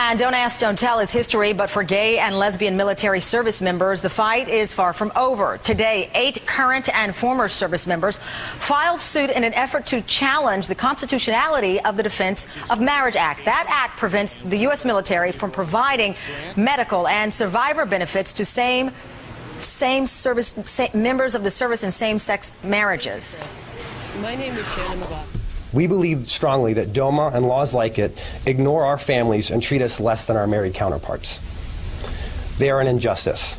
And Don't Ask, Don't Tell is history, but for gay and lesbian military service members, the fight is far from over. Today, 8 current and former service members filed suit in an effort to challenge the constitutionality of the Defense of Marriage Act. That act prevents the U.S. military from providing medical and survivor benefits to same members of the service in same-sex marriages. Yes. My name is Shannon McLaughlin. We believe strongly that DOMA and laws like it ignore our families and treat us less than our married counterparts. They are an injustice.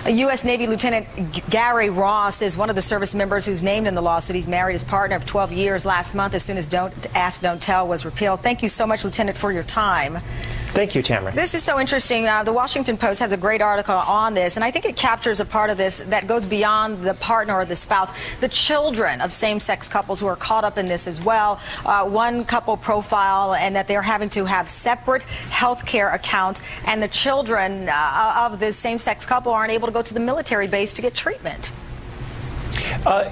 U.S. Navy Lieutenant Gary Ross is one of the service members who's named in the lawsuit. He's married his partner of 12 years last month as soon as Don't Ask, Don't Tell was repealed. Thank you so much, Lieutenant, for your time. Thank you, Tamara. This is so interesting. The Washington Post has a great article on this, and I think it captures a part of this that goes beyond the partner or the spouse. The children of same-sex couples who are caught up in this as well. One couple profile, and that they're having to have separate health care accounts, and the children of this same-sex couple aren't able to go to the military base to get treatment.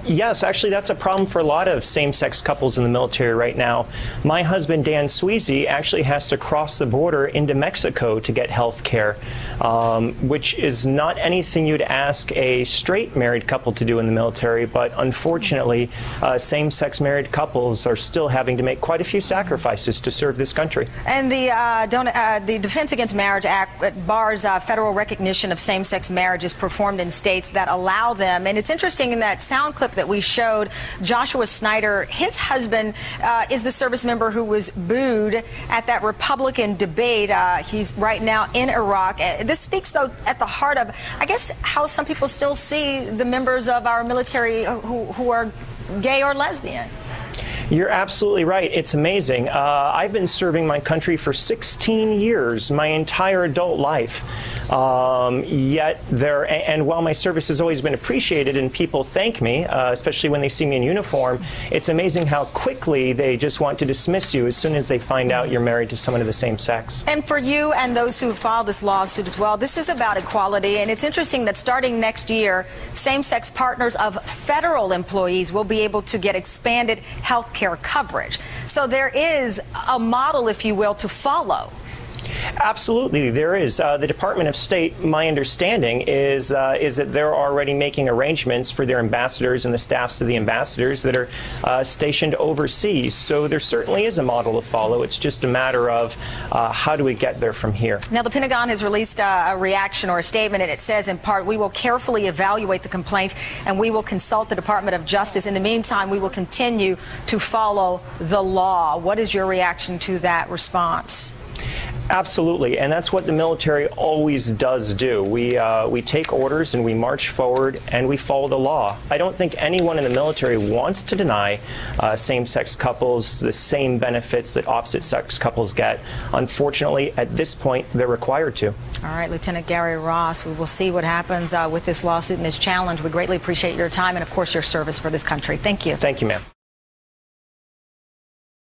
Yes, actually, that's a problem for a lot of same-sex couples in the military right now. My husband, Dan Sweezy, actually has to cross the border into Mexico to get health care, which is not anything you'd ask a straight married couple to do in the military, but unfortunately, same-sex married couples are still having to make quite a few sacrifices to serve this country. And the Defense Against Marriage Act bars federal recognition of same-sex marriages performed in states that allow them. And it's interesting in that sound clip that we showed, Joshua Snyder, his husband is the service member who was booed at that Republican debate. He's right now in Iraq. This speaks, though, at the heart of, I guess, how some people still see the members of our military who are gay or lesbian. You're absolutely right. It's amazing. I've been serving my country for 16 years, my entire adult life. And while my service has always been appreciated and people thank me, especially when they see me in uniform, it's amazing how quickly they just want to dismiss you as soon as they find out you're married to someone of the same sex. And for you and those who filed this lawsuit as well, this is about equality. And it's interesting that starting next year, same-sex partners of federal employees will be able to get expanded health care coverage. So there is a model, if you will, to follow. Absolutely, there is. The Department of State, my understanding, is that they're already making arrangements for their ambassadors and the staffs of the ambassadors that are stationed overseas. So there certainly is a model to follow. It's just a matter of how do we get there from here. Now, the Pentagon has released a reaction or a statement, and it says, in part, we will carefully evaluate the complaint and we will consult the Department of Justice. In the meantime, we will continue to follow the law. What is your reaction to that response? Absolutely, and that's what the military always does do. We take orders and we march forward and we follow the law. I don't think anyone in the military wants to deny same-sex couples the same benefits that opposite-sex couples get. Unfortunately, at this point, they're required to. All right, Lieutenant Gary Ross, we will see what happens with this lawsuit and this challenge. We greatly appreciate your time and, of course, your service for this country. Thank you. Thank you, ma'am.